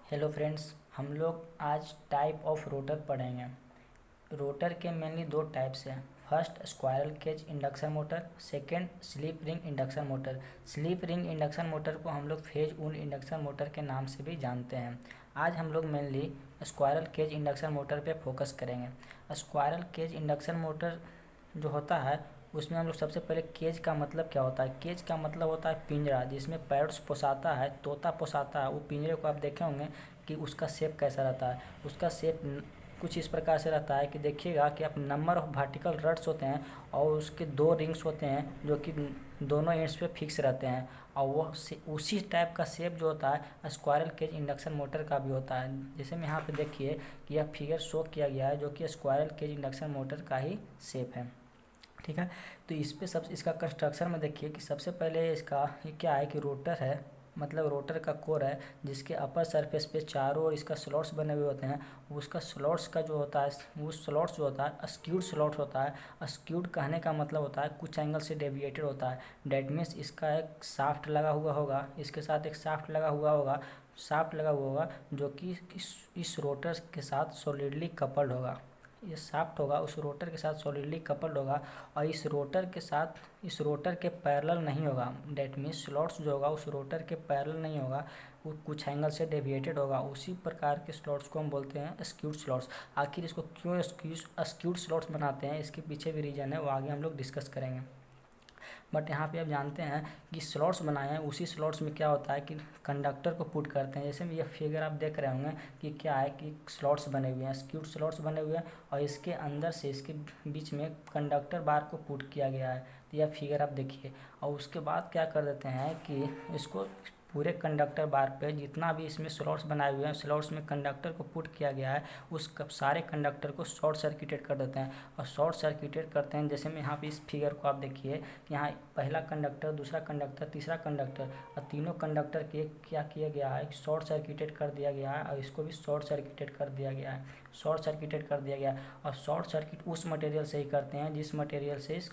Hello friends, हम लोग आज टाइप ऑफ रोटर पढ़ेंगे। रोटर के मेनली दो टाइप्स हैं। First squirrel cage induction motor, second slip ring induction motor. Slip ring induction motor को हम लोग फेज वुंड इंडक्शन मोटर के नाम से भी जानते हैं। आज हम लोग mainly squirrel cage induction motor पे फोकस करेंगे। स्क्वायरल केज इंडक्शन मोटर जो होता है उसमें हम लोग सबसे पहले केज का मतलब क्या होता है। केज का मतलब होता है पिंजरा, जिसमें पैरट्स पोसाता है, तोता पोसाता है। वो पिंजरे को आप देखे होंगे कि उसका शेप कैसा रहता है। उसका शेप कुछ इस प्रकार से रहता है कि देखिएगा कि आप नंबर ऑफ वर्टिकल रड्स होते हैं और उसके दो रिंग्स होते हैं जो कि दोनों एंड्स पे फिक्स रहते हैं। और वो उसी टाइप का शेप जो होता है स्क्वायरल केज इंडक्शन मोटर का भी होता है। जैसे में यहाँ पे देखिए कि यह फिगर शो किया गया है जो कि स्क्वायरल केज इंडक्शन मोटर का ही शेप है। ठीक है, तो इस पे सब इसका कंस्ट्रक्शन में देखिए कि सबसे पहले इसका ये क्या है कि रोटर है, मतलब रोटर का कोर है जिसके अपर सरफेस पे चारों ओर इसका स्लॉट्स बने हुए होते हैं। उसका स्लॉट्स का जो होता है वो स्लॉट्स जो होता है स्क्यूड स्लॉट होता है। स्क्यूड कहने का मतलब होता है कुछ एंगल से डेविएटेड होता है। डेट मीन्स इसका एक शाफ्ट लगा हुआ होगा, इसके साथ एक शाफ्ट लगा हुआ होगा, शाफ्ट लगा हुआ होगा जो कि इस रोटर के साथ सॉलिडली कपल्ड होगा। ये शाफ्ट होगा उस रोटर के साथ सॉलिडली कपल्ड होगा और इस रोटर के पैरेलल नहीं होगा। डेट मीन्स स्लॉट्स जो होगा उस रोटर के पैरेलल नहीं होगा, वो कुछ एंगल से डेविएटेड होगा। उसी प्रकार के स्लॉट्स को हम बोलते हैं स्क्यूड स्लॉट्स। आखिर इसको क्यों स्क्यूड स्लॉट्स बनाते हैं, इसके पीछे भी रीजन है, वो आगे हम लोग डिस्कस करेंगे। बट यहाँ पे आप जानते हैं कि स्लॉट्स बनाए हैं, उसी स्लॉट्स में क्या होता है कि कंडक्टर को पुट करते हैं। जैसे ये फिगर आप देख रहे होंगे कि क्या है कि स्लॉट्स बने हुए हैं, स्क्यूड स्लॉट्स बने हुए हैं और इसके अंदर से इसके बीच में कंडक्टर बार को पुट किया गया है। तो यह फिगर आप देखिए और उसके बाद क्या कर देते हैं कि इसको पूरे कंडक्टर बार पे जितना भी इसमें स्लॉट्स बनाए हुए हैं स्लॉट्स में कंडक्टर को पुट किया गया है उस सारे कंडक्टर को शॉर्ट सर्किटेड कर देते हैं। और शॉर्ट सर्किटेड करते हैं जैसे में यहाँ पे इस फिगर को आप देखिए, यहाँ पहला कंडक्टर, दूसरा कंडक्टर, तीसरा कंडक्टर और तीनों कंडक्टर के क्या किया गया है, शॉर्ट सर्किटेड कर दिया गया है और इसको भी शॉर्ट सर्किटेड कर दिया गया है। शॉर्ट सर्किटेड कर दिया गया है और शॉर्ट सर्किट उस मटेरियल से ही करते हैं जिस मटेरियल से इस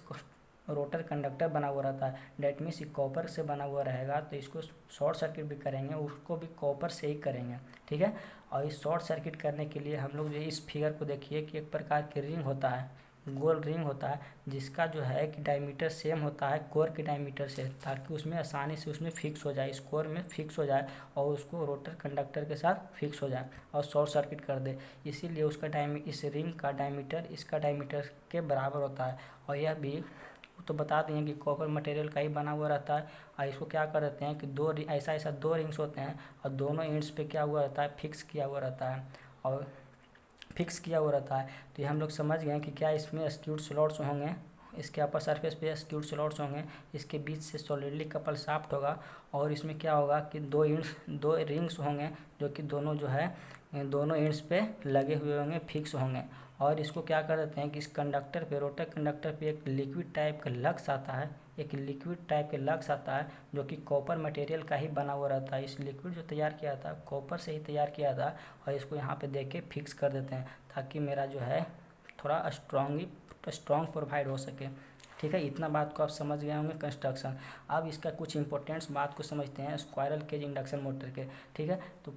रोटर कंडक्टर बना हुआ रहता है। डेट मीन्स ये कॉपर से बना हुआ रहेगा तो इसको शॉर्ट सर्किट भी करेंगे, उसको भी कॉपर से ही करेंगे। ठीक है, और इस शॉर्ट सर्किट करने के लिए हम लोग जो इस फिगर को देखिए कि एक प्रकार की रिंग होता है, गोल रिंग होता है जिसका जो है कि डायमीटर सेम होता है कोर के डायमीटर से, ताकि उसमें आसानी से उसमें फिक्स हो जाए, इस कोर में फिक्स हो जाए और उसको रोटर कंडक्टर के साथ फिक्स हो जाए और शॉर्ट सर्किट कर दे। इसीलिए उसका इस रिंग का डायमीटर इसका डायमीटर के बराबर होता है। और यह भी तो बता दें कि कॉपर मटेरियल का ही बना हुआ रहता है और इसको क्या कर देते हैं कि ऐसा दो रिंग्स होते हैं और दोनों एंड्स पे क्या हुआ रहता है, फिक्स किया हुआ रहता है और फिक्स किया हुआ रहता है। तो ये हम लोग समझ गए कि क्या इसमें स्क्यूड स्लॉट्स होंगे, इसके अपर सरफेस पे स्क्यूड स्लॉट्स होंगे, इसके बीच से सॉलिडली कपल शाफ्ट होगा और इसमें क्या होगा कि दो रिंग्स होंगे जो कि दोनों जो है दोनों एंड्स पे लगे हुए होंगे, फिक्स होंगे। और इसको क्या कर देते हैं कि इस कंडक्टर पे, रोटर कंडक्टर पे एक लिक्विड टाइप का लक्स आता है, एक लिक्विड टाइप के लक्स आता है जो कि कॉपर मटेरियल का ही बना हुआ रहता है। इस लिक्विड जो तैयार किया था कॉपर से ही तैयार किया था और इसको यहाँ पे देके फिक्स कर देते हैं ताकि मेरा जो है थोड़ा स्ट्रॉन्ग प्रोवाइड हो सके। ठीक है, इतना बात को आप समझ गए होंगे कंस्ट्रक्शन। अब इसका कुछ इंपॉर्टेंट्स बात को समझते हैं स्क्वायरल केज इंडक्शन मोटर के। ठीक है, तो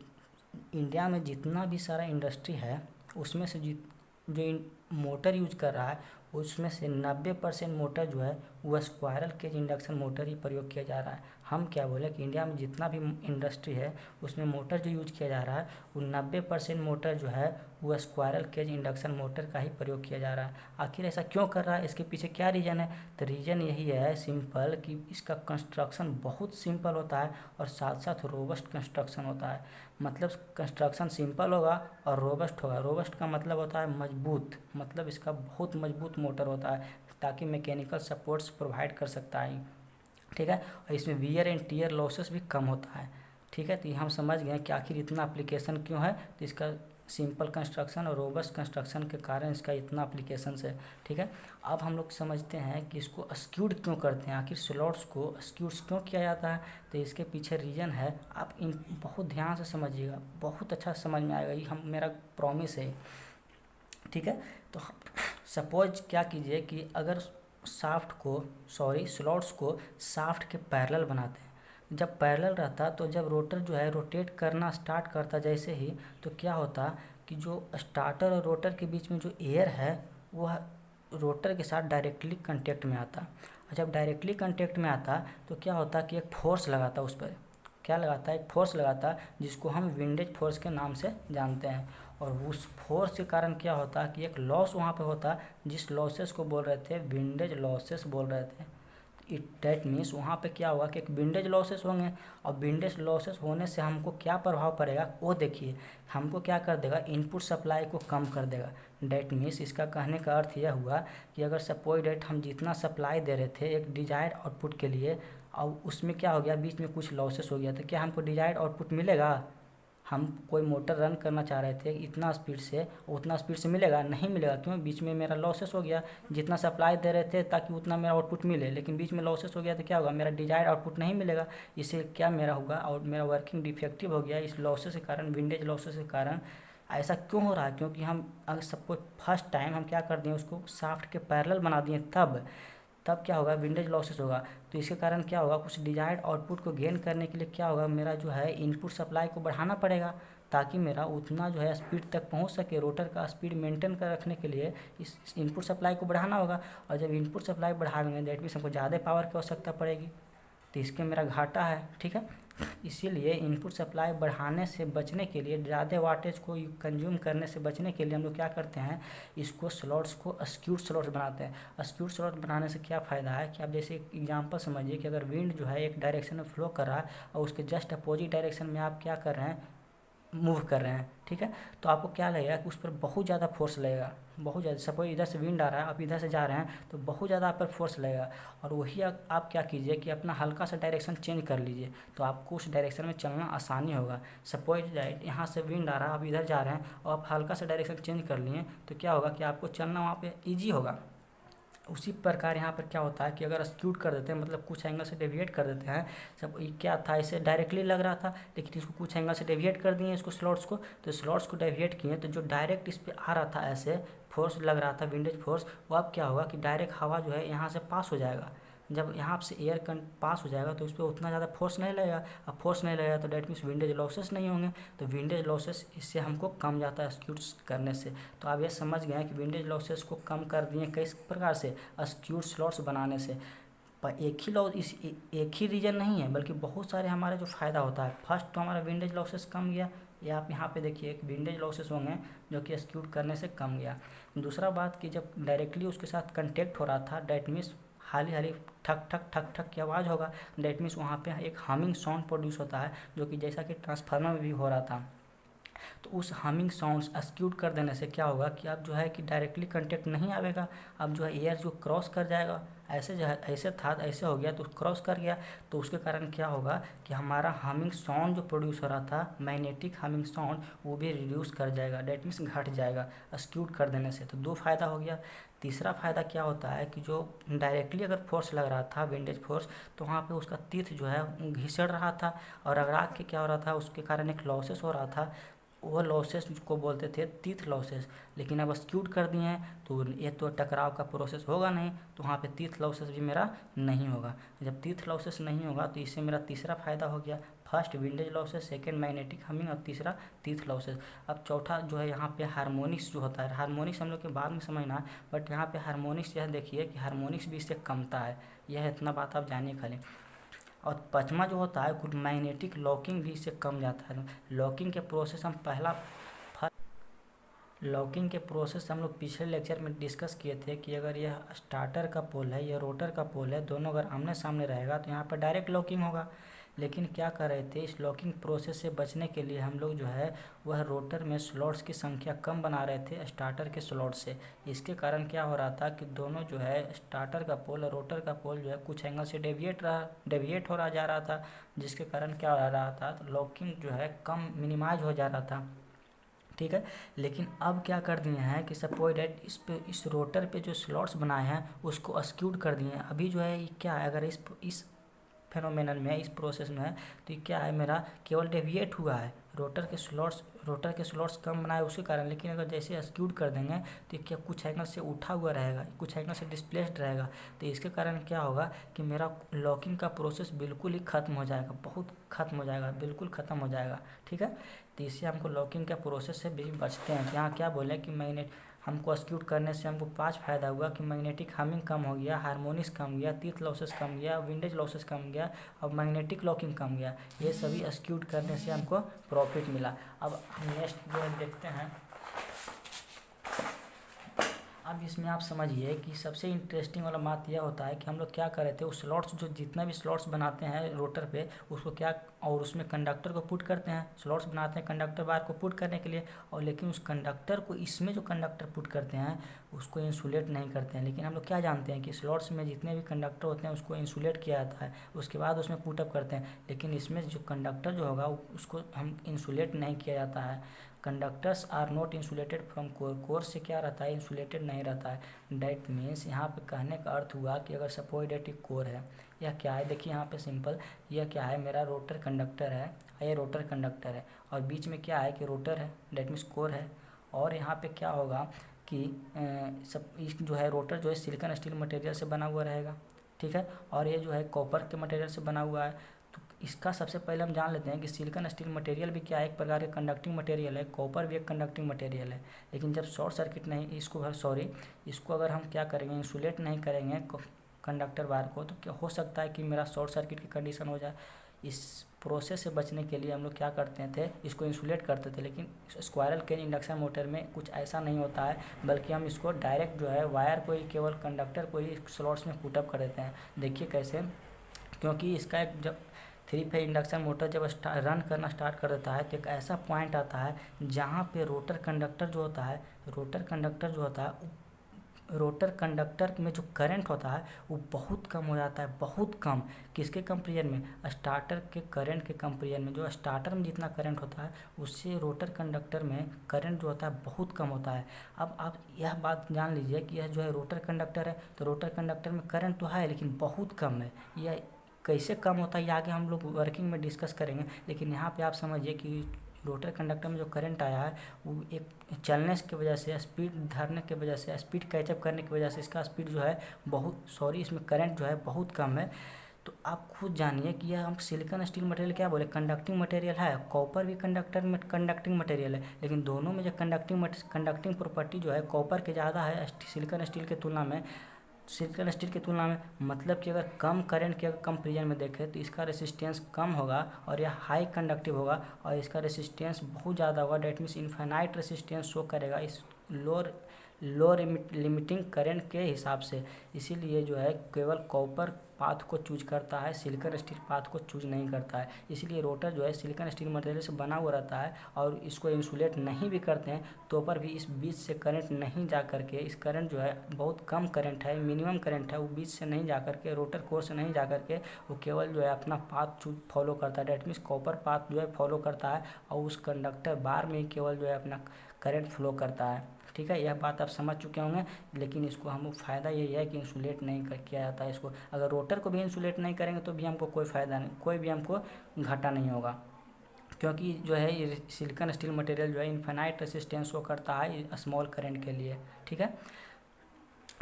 इंडिया में जितना भी सारा इंडस्ट्री है उसमें से जो मोटर यूज कर रहा है उसमें से 90% मोटर जो है वो स्क्वायरल केज इंडक्शन मोटर ही प्रयोग किया जा रहा है। हम क्या बोले कि इंडिया में जितना भी इंडस्ट्री है उसमें मोटर जो यूज किया जा रहा है वो 90% मोटर जो है वो स्क्वायरल केज इंडक्शन मोटर का ही प्रयोग किया जा रहा है। आखिर ऐसा क्यों कर रहा है, इसके पीछे क्या रीज़न है? तो रीज़न यही है सिंपल कि इसका कंस्ट्रक्शन बहुत सिंपल होता है और साथ साथ रोबस्ट कंस्ट्रक्शन होता है। मतलब कंस्ट्रक्शन सिंपल होगा और रोबस्ट होगा। रोबस्ट का मतलब होता है मजबूत, मतलब इसका बहुत मजबूत मोटर होता है ताकि मैकेनिकल सपोर्ट्स प्रोवाइड कर सकता है। ठीक है, और इसमें वियर एंड टीयर लॉसेस भी कम होता है। ठीक है, तो ये हम समझ गए कि आखिर इतना एप्लीकेशन क्यों है। तो इसका सिंपल कंस्ट्रक्शन और रोबस्ट कंस्ट्रक्शन के कारण इसका इतना एप्लीकेशंस है। ठीक है, अब हम लोग समझते हैं कि इसको स्क्यूड क्यों करते हैं, आखिर स्लॉट्स को स्क्यूड क्यों किया जाता है। तो इसके पीछे रीज़न है, आप इन बहुत ध्यान से समझिएगा, बहुत अच्छा समझ में आएगा, ये हम मेरा प्रॉमिस है। ठीक है, तो सपोज क्या कीजिए कि अगर स्लॉट्स को शाफ्ट के पैरेलल बनाते हैं जब पैरेलल रहता तो जब रोटर जो है रोटेट करना स्टार्ट करता जैसे ही, तो क्या होता कि जो स्टार्टर और रोटर के बीच में जो एयर है वह रोटर के साथ डायरेक्टली कांटेक्ट में आता। और जब डायरेक्टली कांटेक्ट में आता तो क्या होता कि एक फोर्स लगाता उस पर, क्या लगाता है, एक फोर्स लगाता जिसको हम विंडेज फोर्स के नाम से जानते हैं। और उस फोर्स के कारण क्या होता कि एक लॉस वहाँ पे होता, जिस लॉसेस को बोल रहे थे विंडेज लॉसेस बोल रहे थे। इट डैट मीन्स वहाँ पे क्या होगा कि एक विंडेज लॉसेस होंगे, और विंडेज लॉसेस होने से हमको क्या प्रभाव पड़ेगा वो देखिए, हमको क्या कर देगा, इनपुट सप्लाई को कम कर देगा। डैट मीन्स इसका कहने का अर्थ यह हुआ कि अगर सपोज डेट हम जितना सप्लाई दे रहे थे एक डिजायर्ड आउटपुट के लिए, और उसमें क्या हो गया, बीच में कुछ लॉसेस हो गया, तो क्या हमको डिजायर्ड आउटपुट मिलेगा? हम कोई मोटर रन करना चाह रहे थे इतना स्पीड से, उतना स्पीड से मिलेगा? नहीं मिलेगा। क्यों? बीच में मेरा लॉसेस हो गया। जितना सप्लाई दे रहे थे ताकि उतना मेरा आउटपुट मिले, लेकिन बीच में लॉसेस हो गया तो क्या होगा, मेरा डिजायर्ड आउटपुट नहीं मिलेगा। इससे क्या मेरा होगा, और मेरा वर्किंग डिफेक्टिव हो गया इस लॉसेस के कारण, विंडेज लॉसेस के कारण। ऐसा क्यों हो रहा है? क्योंकि हम अगर सबको फर्स्ट टाइम हम क्या कर दिए, उसको शाफ्ट के पैरेलल बना दिए, तब क्या होगा, विंडेज लॉसेस होगा। तो इसके कारण क्या होगा, कुछ डिजायर्ड आउटपुट को गेन करने के लिए क्या होगा, मेरा जो है इनपुट सप्लाई को बढ़ाना पड़ेगा, ताकि मेरा उतना जो है स्पीड तक पहुंच सके। रोटर का स्पीड मेंटेन कर रखने के लिए इस इनपुट सप्लाई को बढ़ाना होगा, और जब इनपुट सप्लाई बढ़ाएंगे दैट मीन्स हमको ज़्यादा पावर की आवश्यकता पड़ेगी, तो इसके मेरा घाटा है। ठीक है, इसीलिए इनपुट सप्लाई बढ़ाने से बचने के लिए, ज़्यादा वाटेज को कंज्यूम करने से बचने के लिए हम लोग क्या करते हैं, इसको स्लॉट्स को स्क्यूड स्लॉट्स बनाते हैं। स्क्यूड स्लॉट बनाने से क्या फ़ायदा है कि आप जैसे एक एग्जांपल समझिए कि अगर विंड जो है एक डायरेक्शन में फ्लो कर रहा है और उसके जस्ट अपोजिट डायरेक्शन में आप क्या कर रहे हैं, मूव कर रहे हैं, ठीक है, तो आपको क्या लगेगा कि उस पर बहुत ज़्यादा फोर्स लगेगा, बहुत ज़्यादा। सपोज इधर से विंड आ रहा है, आप इधर से जा रहे हैं तो बहुत ज़्यादा आप पर फोर्स लगेगा। और वही आप क्या कीजिए कि अपना हल्का सा डायरेक्शन चेंज कर लीजिए, तो आपको उस डायरेक्शन में चलना आसानी होगा। सपोज यहाँ से विंड आ रहा है, आप इधर जा रहे हैं और आप हल्का सा डायरेक्शन चेंज कर लिए, तो क्या होगा कि आपको चलना वहाँ पर ईजी होगा। उसी प्रकार यहाँ पर क्या होता है कि अगर स्क्यूड कर देते हैं, मतलब कुछ एंगल से डेविएट कर देते हैं, सब क्या था, इसे डायरेक्टली लग रहा था लेकिन इसको कुछ एंगल से डेविएट कर दिए इसको स्लॉट्स को, तो स्लॉट्स को डेविएट किए तो जो डायरेक्ट इस पर आ रहा था ऐसे फोर्स लग रहा था विंडेज फोर्स, वो अब क्या होगा कि डायरेक्ट हवा जो है यहाँ से पास हो जाएगा। जब यहाँ से एयर पास हो जाएगा तो उस पर उतना ज़्यादा फोर्स नहीं लगेगा। अब फोर्स नहीं लगेगा तो डेट मीन्स विंडेज लॉसेस नहीं होंगे, तो विंडेज लॉसेस इससे हमको कम जाता है स्क्यूड करने से। तो आप ये समझ गए कि विंडेज लॉसेस को कम कर दिए किस प्रकार से, स्क्यूड स्लॉट्स बनाने से। पर एक ही लॉस, इस एक ही रीजन नहीं है बल्कि बहुत सारे हमारे जो फ़ायदा होता है। फर्स्ट तो हमारा विंडेज लॉसेस कम गया, ये आप यहाँ पे देखिए एक विंडेज लॉसेस होंगे जो कि स्क्यूड करने से कम गया। दूसरा बात कि जब डायरेक्टली उसके साथ कंटेक्ट हो रहा था डेट मीन्स हाली हाली ठक ठक ठक ठक की आवाज़ होगा, डेट मीन्स वहाँ पे एक हमिंग साउंड प्रोड्यूस होता है, जो कि जैसा कि ट्रांसफार्मर में भी हो रहा था। तो उस हमिंग साउंड्स स्क्यूड कर देने से क्या होगा कि अब जो है कि डायरेक्टली कांटेक्ट नहीं आएगा, अब जो है एयर जो क्रॉस कर जाएगा, ऐसे जो है ऐसे था ऐसे हो गया तो क्रॉस कर गया, तो उसके कारण क्या होगा कि हमारा हमिंग साउंड जो प्रोड्यूस हो रहा था मैग्नेटिक हमिंग साउंड, वो भी रिड्यूस कर जाएगा, डेट मीन्स घट जाएगा स्क्यूड कर देने से। तो दो फायदा हो गया। तीसरा फायदा क्या होता है कि जो डायरेक्टली अगर फोर्स लग रहा था विंडेज फोर्स, तो वहाँ पे उसका तीथ जो है घिसड़ रहा था और रगड़ा के क्या हो रहा था, उसके कारण एक लॉसेस हो रहा था, वो लॉसेस को बोलते थे तीथ लॉसेस। लेकिन अब स्क्यूड कर दिए हैं तो ये तो टकराव का प्रोसेस होगा नहीं, तो वहाँ पे तीथ लॉसेस भी मेरा नहीं होगा। जब तीथ लॉसेस नहीं होगा तो इससे मेरा तीसरा फायदा हो गया, first windage losses, second magnetic humming और तीसरा तीथ लॉसेस। अब चौथा जो है यहाँ पे हार्मोनिक्स जो होता है, हार्मोनिक्स हम लोग के बाद में समझना, बट यहाँ पे हार्मोनिक्स यह देखिए कि हार्मोनिक्स भी इससे कमता है, यह इतना बात आप जानिए खाली। और पाँचवा जो होता है कुछ मैग्नेटिक लॉकिंग भी इससे कम जाता है। लॉकिंग के प्रोसेस हम लॉकिंग के प्रोसेस हम लोग पिछले लेक्चर में डिस्कस किए थे कि अगर यह स्टार्टर का पोल है या रोटर का पोल है, दोनों अगर आमने सामने रहेगा तो यहाँ पर डायरेक्ट लॉकिंग होगा। लेकिन क्या कर रहे थे, इस लॉकिंग प्रोसेस से बचने के लिए हम लोग जो है वह रोटर में स्लॉट्स की संख्या कम बना रहे थे स्टार्टर के स्लॉट से। इसके कारण क्या हो रहा था कि दोनों जो है स्टार्टर का पोल और रोटर का पोल जो है कुछ एंगल से डेविएट हो रहा जा रहा था, जिसके कारण क्या हो रहा था, तो लॉकिंग जो है कम मिनिमाइज हो जा रहा था। ठीक है, लेकिन अब क्या कर दिए हैं कि सपोज डेट इस रोटर पे जो स्लॉट्स बनाए हैं उसको स्क्यूड कर दिए हैं। अभी जो है ये क्या है, अगर इस फेनोमेनन में है, इस प्रोसेस में है, तो ये क्या है, मेरा केवल डेविएट हुआ है, रोटर के स्लॉट्स कम बनाए उसके कारण। लेकिन अगर जैसे स्क्यूड कर देंगे तो क्या कुछ एंगल से उठा हुआ रहेगा, कुछ एंगल से डिस्प्लेस्ड रहेगा, तो इसके कारण क्या होगा कि मेरा लॉकिंग का प्रोसेस बिल्कुल ही ख़त्म हो जाएगा, बहुत ख़त्म हो जाएगा, बिल्कुल ख़त्म हो जाएगा। ठीक है, तो इससे हमको लॉकिंग के प्रोसेस से भी बचते हैं। यहाँ क्या बोले कि हमको स्क्यूट करने से हमको 5 फायदा हुआ कि मैग्नेटिक हमिंग कम हो गया, हार्मोनिक्स कम गया, टीथ लॉसेस कम गया, विंडेज लॉसेस कम गया और मैग्नेटिक लॉकिंग कम गया। ये सभी स्क्यूट करने से हमको प्रॉफिट मिला। अब हम नेक्स्ट जो है देखते हैं। अब इसमें आप समझिए कि सबसे इंटरेस्टिंग वाला बात यह होता है कि हम लोग क्या कर रहे थे, उस स्लॉट्स जो जितना भी स्लॉट्स बनाते हैं रोटर पे उसको क्या, और उसमें कंडक्टर को पुट करते हैं, स्लॉट्स बनाते हैं कंडक्टर बार को पुट करने के लिए, और लेकिन उस कंडक्टर को, इसमें जो कंडक्टर पुट करते हैं उसको इंसुलेट नहीं करते हैं। लेकिन हम लोग क्या जानते हैं कि स्लॉट्स में जितने भी कंडक्टर होते हैं उसको इंसुलेट किया जाता है, उसके बाद उसमें पुटअप करते हैं। लेकिन इसमें जो कंडक्टर जो होगा उसको हम इंसुलेट नहीं किया जाता है। Conductors are not insulated from core, core से क्या रहता है, इंसुलेटेड नहीं रहता है। डैट मीन्स यहाँ पे कहने का अर्थ हुआ कि अगर सपोज डेट एक कोर है, यह क्या है, देखिए यहाँ पे सिंपल, यह क्या है, मेरा रोटर कंडक्टर है, ये रोटर कंडक्टर है, और बीच में क्या है कि रोटर है, डैट मीन्स कोर है। और यहाँ पे क्या होगा कि सब जो है रोटर जो है सिलिकॉन स्टील मटेरियल से बना हुआ रहेगा। ठीक है, और ये जो है कॉपर के मटेरियल से बना हुआ है। इसका सबसे पहले हम जान लेते हैं कि सिलिकॉन स्टील मटेरियल भी क्या है, एक प्रकार का कंडक्टिंग मटेरियल है, कॉपर भी एक कंडक्टिंग मटेरियल है। लेकिन जब शॉर्ट सर्किट नहीं, इसको अगर हम क्या करेंगे, इंसुलेट नहीं करेंगे कंडक्टर वायर को, तो क्या हो सकता है कि मेरा शॉर्ट सर्किट की कंडीशन हो जाए। इस प्रोसेस से बचने के लिए हम लोग क्या करते थे, इसको इंसुलेट करते थे। लेकिन स्क्वायरल केज इंडक्शन मोटर में कुछ ऐसा नहीं होता है, बल्कि हम इसको डायरेक्ट जो है वायर को ही, केवल कंडक्टर को ही स्लॉट्स में पुटअप कर देते हैं। देखिए कैसे, क्योंकि इसका एक जब 3 फेज इंडक्शन मोटर जब रन करना स्टार्ट कर देता है तो एक ऐसा पॉइंट आता है जहाँ पे रोटर कंडक्टर जो होता है, रोटर कंडक्टर में जो करंट होता है वो बहुत कम हो जाता है, बहुत कम। किसके कंपेरिजन में, स्टार्टर के करंट के कंपेरिजन में। जो स्टार्टर में जितना करंट होता है उससे रोटर कंडक्टर में करंट जो होता है बहुत कम होता है। अब आप यह बात जान लीजिए कि यह जो है रोटर कंडक्टर है, तो रोटर कंडक्टर में करंट तो है लेकिन बहुत कम है। यह कैसे कम होता है ये आगे हम लोग वर्किंग में डिस्कस करेंगे। लेकिन यहाँ पे आप समझिए कि रोटर कंडक्टर में जो करंट आया है वो एक चलने की वजह से, स्पीड धरने की वजह से, स्पीड कैचअप करने की वजह से इसका स्पीड जो है इसमें करंट जो है बहुत कम है। तो आप खुद जानिए कि यह हम सिलिकॉन स्टील मटेरियल क्या बोले, कंडक्टिंग मटेरियल है, कॉपर भी कंडक्टिंग मटेरियल है। लेकिन दोनों में जो कंडक्टिंग प्रॉपर्टी जो है कॉपर के ज़्यादा है सिलिकॉन स्टील की तुलना में। मतलब कि अगर कम करंट के कंपेरिजन में देखें तो इसका रेसिस्टेंस कम होगा और यह हाई कंडक्टिव होगा, और इसका रेसिस्टेंस बहुत ज़्यादा होगा। That means infinite resistance show करेगा इस लोअर लिमिटिंग करंट के हिसाब से। इसीलिए जो है केवल कॉपर पाथ को चूज करता है, सिलिकॉन स्टील पाथ को चूज नहीं करता है। इसलिए रोटर जो है सिलिकॉन स्टील मटेरियल से बना हुआ रहता है, और इसको इंसुलेट नहीं भी करते हैं तो पर भी इस बीच से करंट नहीं जा करके, इस करंट जो है बहुत कम करंट है, मिनिमम करंट है, वो बीच से नहीं जा करके, रोटर कोर से नहीं जा करके, वो केवल जो है अपना पाथ फॉलो करता है। डेट मीन्स कॉपर पाथ जो है फॉलो करता है, और उस कंडक्टर बार में केवल जो है अपना करंट फ्लो करता है। ठीक है, यह बात आप समझ चुके होंगे। लेकिन इसको हम फ़ायदा यही है कि इंसुलेट नहीं किया जाता है इसको। अगर रोटर को भी इंसुलेट नहीं करेंगे तो भी हमको कोई फ़ायदा नहीं, कोई भी हमको घाटा नहीं होगा, क्योंकि जो है ये सिलिकॉन स्टील मटेरियल जो है इनफाइनाइट रेसिस्टेंस शो करता है स्मॉल करंट के लिए। ठीक है,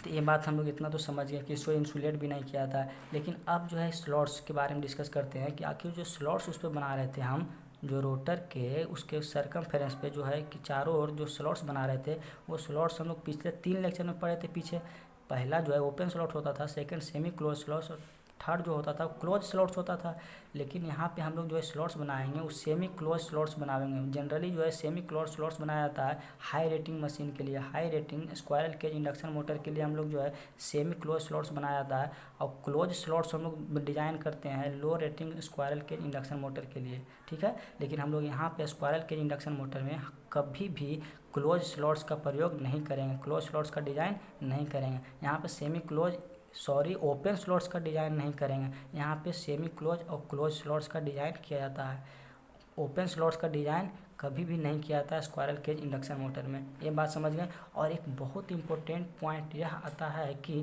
तो ये बात हम लोग इतना तो समझ गए कि इसको इंसुलेट भी नहीं किया था। लेकिन अब जो है स्लॉट्स के बारे में डिस्कस करते हैं कि आखिर जो स्लॉट्स उस पर बना रहे थे हम, जो रोटर के उसके सरकमफेरेंस पे जो है कि चारों ओर जो स्लॉट्स बना रहे थे, वो स्लॉट्स हम लोग पिछले 3 लेक्चर में पढ़े थे पीछे। पहला जो है ओपन स्लॉट होता था, सेकंड सेमी क्लोज स्लॉट्स, और थर्ड जो होता था क्लोज स्लॉट्स होता था। लेकिन यहाँ पे हम लोग जो है स्लॉट्स बनाएंगे वो सेमी क्लोज स्लॉट्स बनाएंगे। जनरली जो है सेमी क्लोज स्लॉट्स बनाया जाता है हाई रेटिंग मशीन के लिए, high rating squirrel cage induction motor के लिए हम लोग जो है सेमी क्लोज स्लॉट्स बनाया जाता है, और क्लोज स्लॉट्स हम लोग डिजाइन करते हैं low rating squirrel cage induction motor के लिए। ठीक है, लेकिन हम लोग यहाँ पे स्क्वायरल केज इंडक्शन मोटर में कभी भी क्लोज स्लॉट्स का प्रयोग नहीं करेंगे, क्लोज स्लॉट्स का डिज़ाइन नहीं करेंगे। यहाँ पे ओपन स्लॉट्स का डिज़ाइन नहीं करेंगे, यहाँ पे सेमी क्लोज और क्लोज स्लॉट्स का डिज़ाइन किया जाता है। ओपन स्लॉट्स का डिज़ाइन कभी भी नहीं किया जाता है स्क्वायरल केज इंडक्शन मोटर में। ये बात समझ गए। और एक बहुत इंपॉर्टेंट पॉइंट यह आता है कि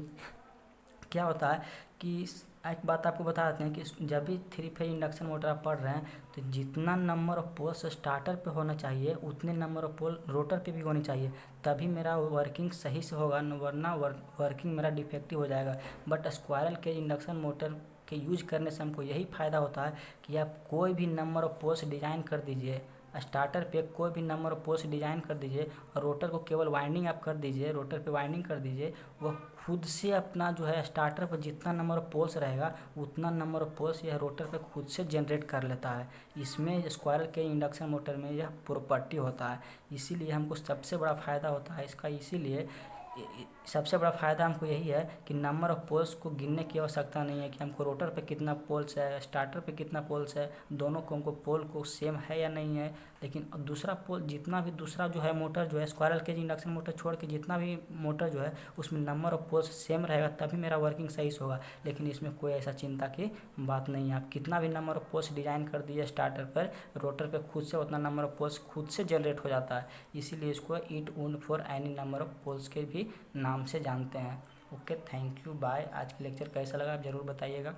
क्या होता है कि एक बात आपको बता देते हैं कि जब भी 3 फेज इंडक्शन मोटर आप पढ़ रहे हैं तो जितना नंबर ऑफ पोल्स स्टार्टर पे होना चाहिए उतने नंबर ऑफ पोल रोटर पे भी होनी चाहिए, तभी मेरा वर्किंग सही से होगा, वरना वर्किंग मेरा डिफेक्टिव हो जाएगा। But squirrel cage induction motor के यूज करने से हमको यही फ़ायदा होता है कि आप कोई भी नंबर ऑफ पोल्स डिज़ाइन कर दीजिए, स्टार्टर पे कोई भी नंबर ऑफ पोल्स डिज़ाइन कर दीजिए और रोटर को केवल वाइंडिंग आप कर दीजिए, रोटर पे वाइंडिंग कर दीजिए, वो खुद से अपना जो है स्टार्टर पर जितना नंबर ऑफ पोल्स रहेगा उतना नंबर ऑफ पोल्स यह रोटर पे खुद से जनरेट कर लेता है। इसमें स्क्वायरल के इंडक्शन मोटर में यह प्रॉपर्टी होता है, इसीलिए हमको सबसे बड़ा फ़ायदा होता है इसका। इसीलिए सबसे बड़ा फ़ायदा हमको यही है कि नंबर ऑफ पोल्स को गिनने की आवश्यकता नहीं है कि हमको रोटर पे कितना पोल्स है, स्टार्टर पे कितना पोल्स है, दोनों को हमको पोल को सेम है या नहीं है। लेकिन दूसरा पोल जितना भी दूसरा जो है मोटर जो है स्क्वायरल केज इंडक्शन मोटर छोड़ के जितना भी मोटर जो है उसमें नंबर ऑफ पोल्स सेम रहेगा तभी मेरा वर्किंग सही से होगा। लेकिन इसमें कोई ऐसा चिंता की बात नहीं है, आप कितना भी नंबर ऑफ पोल्स डिज़ाइन कर दिए स्टार्टर पर, रोटर पर खुद से उतना नंबर ऑफ पोल्स खुद से जनरेट हो जाता है। इसीलिए इसको it would for any number of poles के भी नाम से जानते हैं। Okay, thank you, bye. आज का लेक्चर कैसा लगा आप ज़रूर बताइएगा।